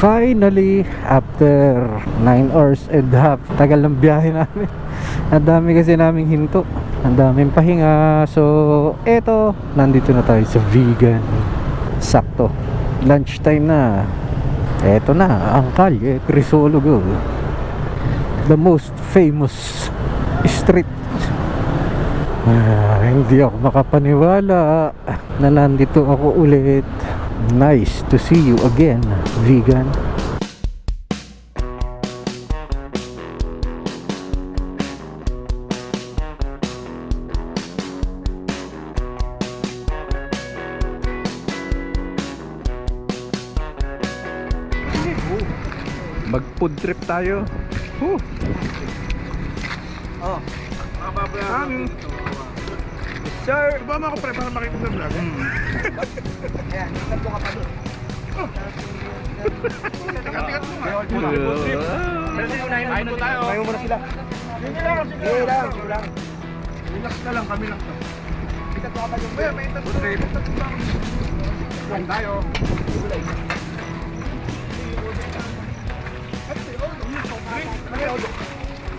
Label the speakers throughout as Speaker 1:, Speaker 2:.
Speaker 1: Finally, after 9 hours and a half, tagal ng biyahe namin. Ang dami kasi naming hinto, ang daming pahinga. So eto, nandito na tayo sa vegan. Sakto, lunchtime na. Eto na ang kalye Crisologo, the most famous street. Hindi ako makapaniwala na nandito ako ulit. Nice to see you again, vegan. Mag food trip tayo.
Speaker 2: Oh. Makababayaran. Sir, ba mo ako pre para makita sa vlog? Ayan, nagtatlo ka pa doon. Tikat-tikat mo nga. Kain po tayo. Kain mo na sila. Sige lang. Relax na lang, kami lang to. Tikat ka pa yung may tatlo lang. Kain tayo.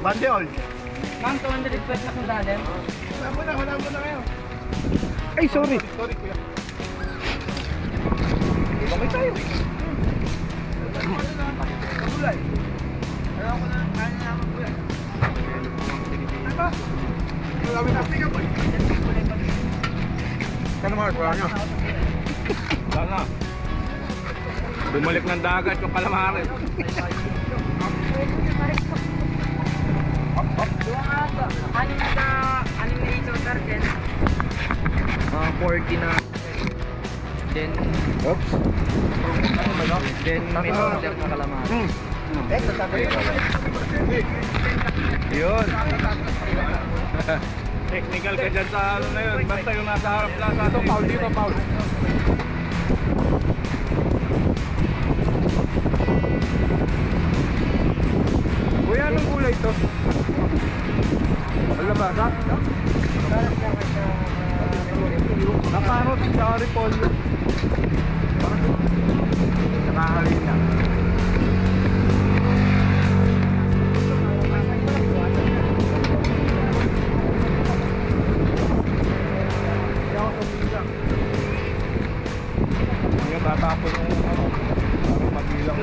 Speaker 2: Bandeol.
Speaker 3: Ma'am, 200 pesos na kung dalim.
Speaker 2: Wala mo na kayo.
Speaker 1: Ay, sorry.
Speaker 2: Sorry kuya. Bakit tayo? Gulay. Ayaw ko na, kaya na naman kuya. Ano ba? Gawin na. Tingnan mo. Kano Mark, wala nyo? Wala na. Bumalik ng dagat yung kalamarin.
Speaker 3: Anim na iso, sir, then 40 na. Then,
Speaker 2: Oops.
Speaker 3: then may order na kalaman.
Speaker 2: Yun. Technical ka dyan sa ano na yun. Basta yung nasa harap plaza. Ito, Paul dito, Paul. Kuya, anong gulay ito? Wala ba? Nakarot sa repolyo. Nakahalin na. Ngayon tatapon yung ano, mabilang.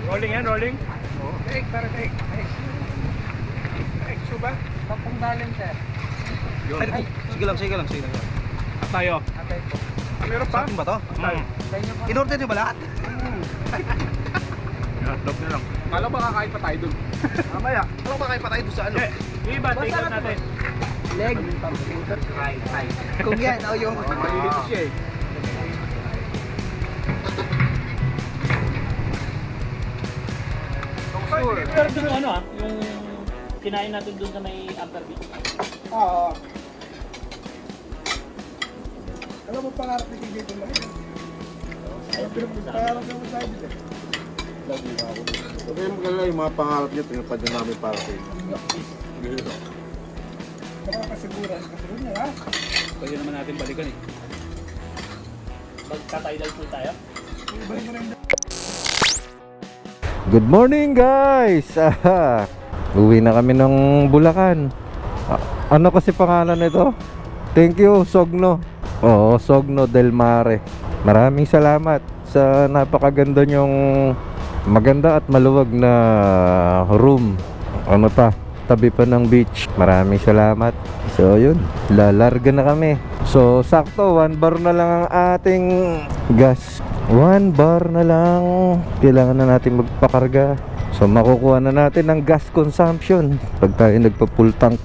Speaker 2: Rolling yan, rolling? Oo. Take, para take. Take, suba?
Speaker 3: 10 dalim, sir.
Speaker 2: Ay,
Speaker 4: Sige lang.
Speaker 2: at tayo.
Speaker 3: Atay po.
Speaker 2: Meron pa?
Speaker 4: Sa akin ba to?
Speaker 2: Tayo.
Speaker 3: Sa inyo po.
Speaker 4: In-order niyo ba lahat?
Speaker 2: Hotdog na lang. Kala ba kakain pa tayo dun?
Speaker 4: Mamaya. Ano ba kayo patay doon sa ano?
Speaker 2: Yung iba, take out natin.
Speaker 3: Leg. Kung yan, o yung...
Speaker 2: Malilito siya eh. Sure.
Speaker 5: Pero doon yung ano yung kinain natin doon sa may Amber Beach.
Speaker 2: Oo. Alam mo pangarap ni Kiki dito lang yun. Pero pangarap naman tayo dito. Lagi na ako.
Speaker 4: Sabi mo maganda yung mga pangarap niyo, tinupad niyo namin para sa inyo.
Speaker 2: Saka kasiguran. Kasiguran na ha?
Speaker 5: Pwede naman natin balikan eh. Magta-tidal pool tayo.
Speaker 2: Ibalik mo rin.
Speaker 1: Good morning, guys. Uwi na kami ng Bulacan. Ano kasi pangalan nito? Thank you, Sogno. Oo, Sogno del Mare. Maraming salamat sa napakaganda nyong maganda at maluwag na room. Ano pa? Tabi pa ng beach. Maraming salamat. So yun, lalarga na kami. So sakto, 1 bar na lang ang ating gas. 1 bar na lang. Kailangan na natin magpakarga. So makukuha na natin ng gas consumption pag tayo nagpa-full tank.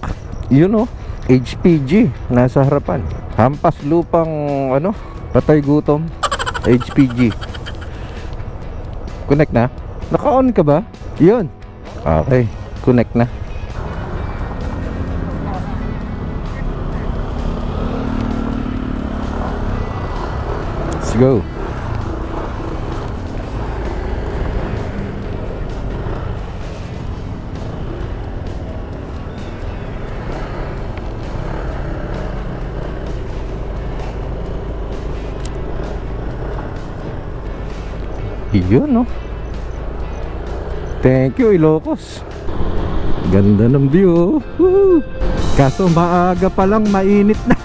Speaker 1: Yun oh, HPG nasa harapan. Hampas lupang ano, patay gutom. HPG. Connect na? Naka-on ka ba? Yun. Okay, connect na. Let's go. Yun, no? Thank you, Ilocos. Ganda ng view. Woo! Kaso maaga pa lang, mainit na.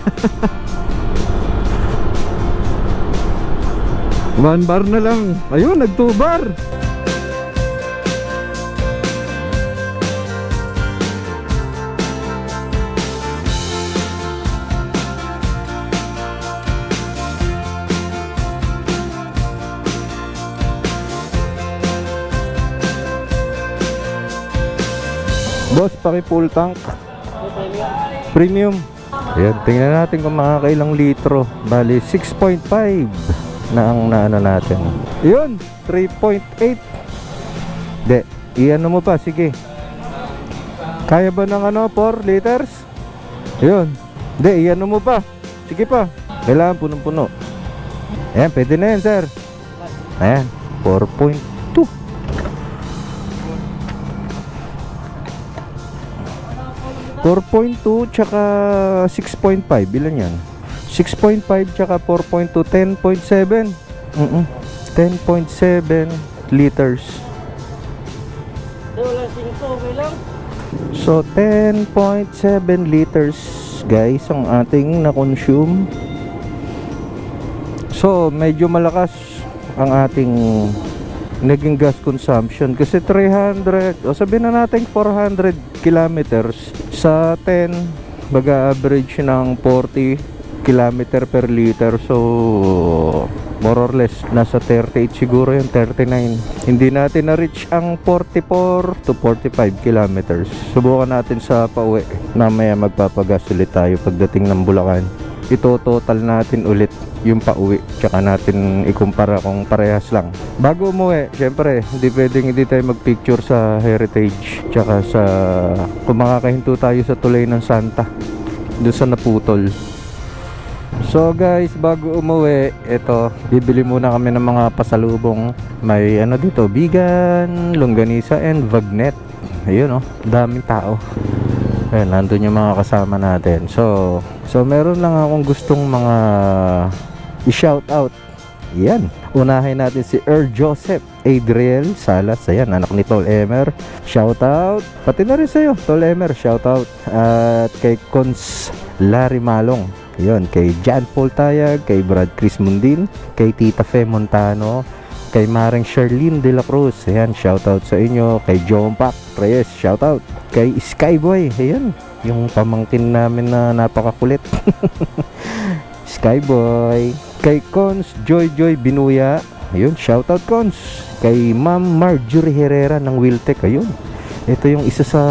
Speaker 1: 1 bar na lang. Ayun, nag 2 bar. Boss, paki full tank. Premium. Ayan, tingnan natin kung makakailang litro. Bali, 6.5 na ang naano natin. Yun, 3.8. De, iano mo pa, sige. Kaya ba ng 4 liters? Yun. De, iano mo pa. Sige pa. Kailangan punong-puno. Ayan, pwede na yan, sir. Ayan, 4.2. 4.2 tsaka 6.5. Ilan yan? 6.5 tsaka 4.2, 10.7. 10.7 liters.
Speaker 5: Wala singko, okay lang.
Speaker 1: So 10.7 liters guys ang ating na-consume. So medyo malakas ang ating naging gas consumption kasi 300 o sabihin na natin 400 kilometers sa 10 mag-average ng 40 kilometer per liter. So more or less nasa 38 siguro yung 39. Hindi natin na-reach ang 44 to 45 kilometers. Subukan natin sa pauwi. Mamaya magpapagas ulit tayo pagdating ng Bulacan. Ito total natin ulit yung pauwi, tsaka natin ikumpara kung parehas lang. Bago umuwi, syempre hindi pwedeng hindi tayo magpicture sa Heritage, tsaka sa kung makakahinto tayo sa tulay ng Santa doon sa naputol. So guys, bago umuwi, ito, bibili muna kami ng mga pasalubong. May ano dito, bigan, longganisa and bagnet. Ayun oh, daming tao. Ayun, nandun yung mga kasama natin. So meron lang akong gustong mga i-shout out. Yan. Unahin natin si Joseph Adriel Salas. Ayan, anak ni Tol Emer. Shout out. Pati na rin sa'yo, Tol Emer. Shout out. At kay Cons Larry Malong. Ayun, kay John Paul Tayag, kay Brad Chris Mundin, kay Tita Fe Montano, kay Maring Charlene De La Cruz. Ayan, shout out sa inyo. Kay John Pac Reyes, shout out. Kay Skyboy, ayan, yung pamangkin namin na napakakulit. Skyboy. Kay Cons Joy Binuya, ayun, shout out Cons. Kay Ma'am Marjorie Herrera ng Wiltec, ayun. Ito yung isa sa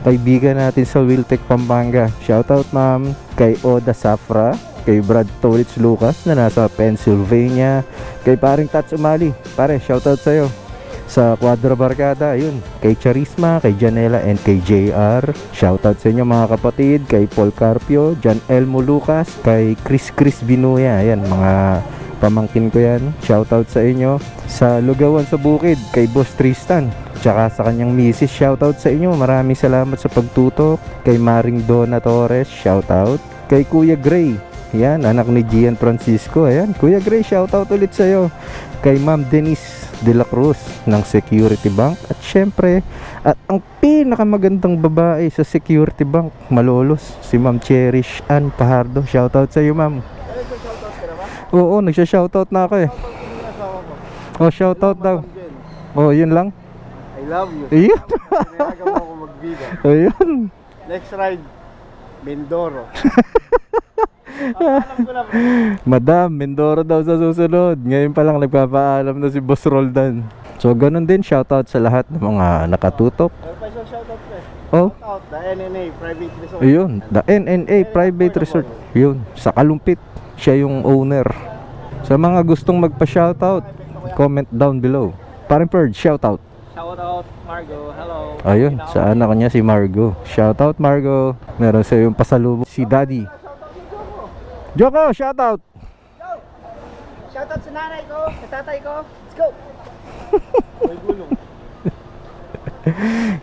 Speaker 1: kaibigan natin sa Wiltec Pampanga. Shout out ma'am. Kay Oda Safra, kay Brad Tolitz Lucas na nasa Pennsylvania, kay paring Tats Umali. Pare, shout out sa'yo. Sa Quadra Barkada, ayun, kay Charisma, kay Janela and kay JR. Shoutout sa inyo mga kapatid. Kay Paul Carpio, Jan Elmo Lucas, kay Chris Binuya. Ayan, mga pamangkin ko yan. Shoutout sa inyo. Sa Lugawan sa Bukid, kay Boss Tristan, tsaka sa kanyang misis, shoutout sa inyo. Maraming salamat sa pagtutok. Kay Maring Donna Torres, shoutout. Kay Kuya Gray, yan, anak ni Gian Francisco. Ayan, Kuya Gray, shoutout ulit sa'yo. Kay Ma'am Denise De La Cruz ng Security Bank. At syempre, at ang pinakamagandang babae sa Security Bank, malolos, si Ma'am Cherish Ann Pahardo. Shoutout sa iyo, ma'am. Oo, nagsha-shoutout na ako eh. Oh, shoutout daw. Oh, yun lang.
Speaker 2: I love you.
Speaker 1: Ayun.
Speaker 2: Pinayagan mo ako magbida.
Speaker 1: Ayun.
Speaker 2: Next ride, Mindoro.
Speaker 1: Madam, Mindoro daw sa susunod. Ngayon pa lang nagpapaalam na si Boss Roldan. So ganun din, shoutout sa lahat ng mga nakatutok.
Speaker 2: Meron pa isang shoutout pa eh.
Speaker 1: Oh,
Speaker 2: Shoutout, the NNA Private Resort.
Speaker 1: ayun, the NNA Private Resort. Yun, sa Kalumpit. Siya yung owner. Sa mga gustong magpa-shoutout, comment down below. Parang Perd, shoutout.
Speaker 5: Shout out, Margo. Hello.
Speaker 1: Ayun, sa anak niya si Margo. Shoutout Margo. Meron sa yung pasalubong si Daddy. Joko, shoutout.
Speaker 2: Shoutout sa nanay ko, sa tatay ko. Let's go! May gulong.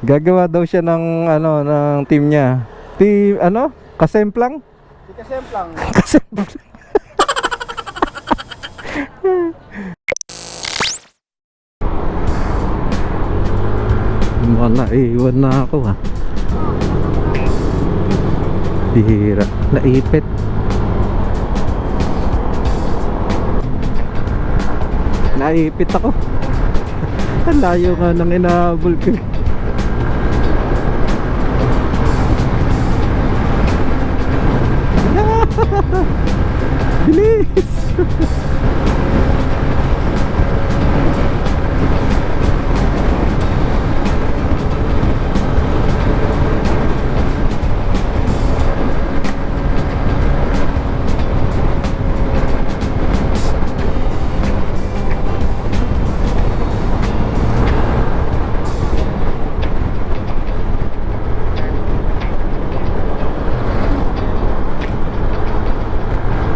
Speaker 1: Gagawa daw siya ng ng team niya. Team Kasemplang?
Speaker 2: Si Kasemplang.
Speaker 1: Kasemplang. Naiwan na ako ha. Bihira. Naipit. Naipit ako. Ang layo nga nang inahabol ko. Bilis.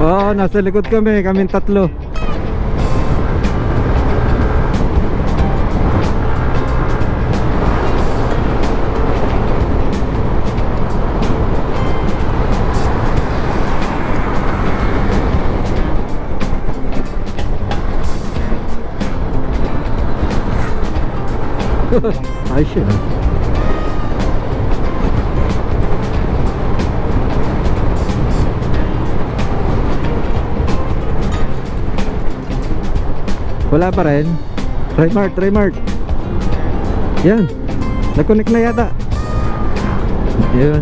Speaker 1: Oo, nasa likod kami, kaming tatlo. Ayos yun ah. Wala pa rin. Try mart. Yan. Nag-connect na yata. Yan.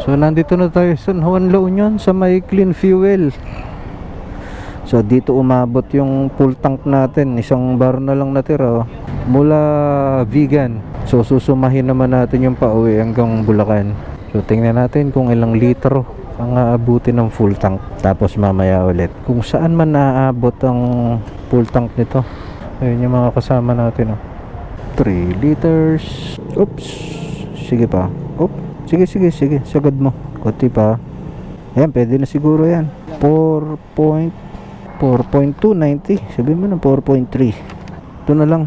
Speaker 1: So nandito na tayo sa San Juan La Union sa may clean fuel. So dito umabot yung full tank natin. Isang bar na lang natira mula Vegan. So susumahin naman natin yung pauwi hanggang Bulacan. So tingnan natin kung ilang litro ang aabutin ng full tank. Tapos mamaya ulit kung saan man naaabot ang full tank nito. Ayun yung mga kasama natin 3 liters. Oops. Sige pa. Oop. Sige. Sagad mo. Kunti pa. Ayan, pwede na siguro yan. 4.290. Sabihin mo na 4.3. Ito na lang.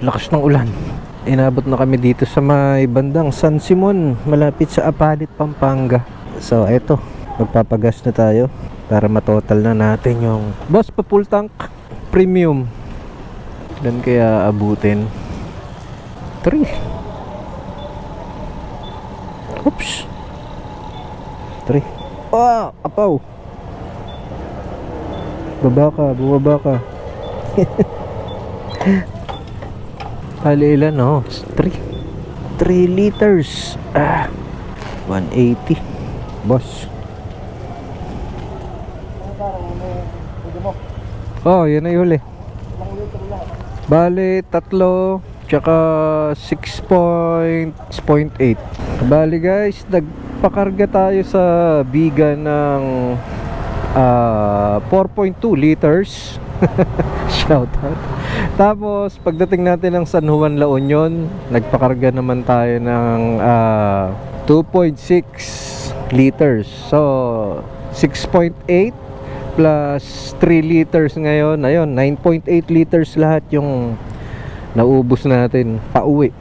Speaker 1: Lakas ng ulan. Inabot na kami dito sa may bandang San Simon, malapit sa Apalit, Pampanga. So eto, magpapagas na tayo para matotal na natin yung boss pa full tank premium. Dan kaya abutin 3. Oops. 3. Apaw. Bumaba ka. Hali ilan 3 liters 180 boss. Yan na yun bali 3 tsaka 6.8. Bali guys, nagpakarga tayo sa Vegan ng 4.2 liters. Shoutout. Tapos pagdating natin ng San Juan La Union, nagpakarga naman tayo ng 2.6 liters. So 6.8 plus 3 liters ngayon. Ayun, 9.8 liters lahat yung naubos natin pauwi.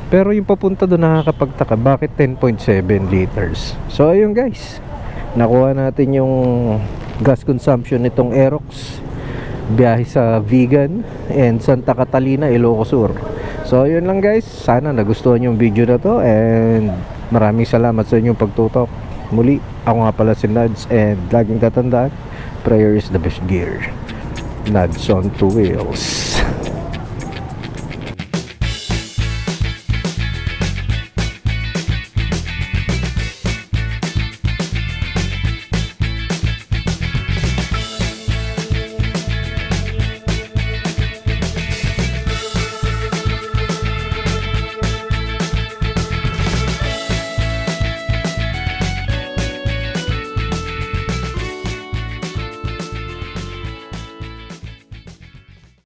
Speaker 1: Pero yung papunta doon nakakapagtaka, bakit 10.7 liters? So ayun guys, nakuha natin yung gas consumption nitong Aerox biyahe sa Vegan and Santa Catalina, Ilocos Sur. So yun lang guys, sana nagustuhan yung video na to and maraming salamat sa inyong pagtutok. Muli, ako nga pala si Nads and laging tatandaan, prayer is the best gear. Nads on 2 wheels.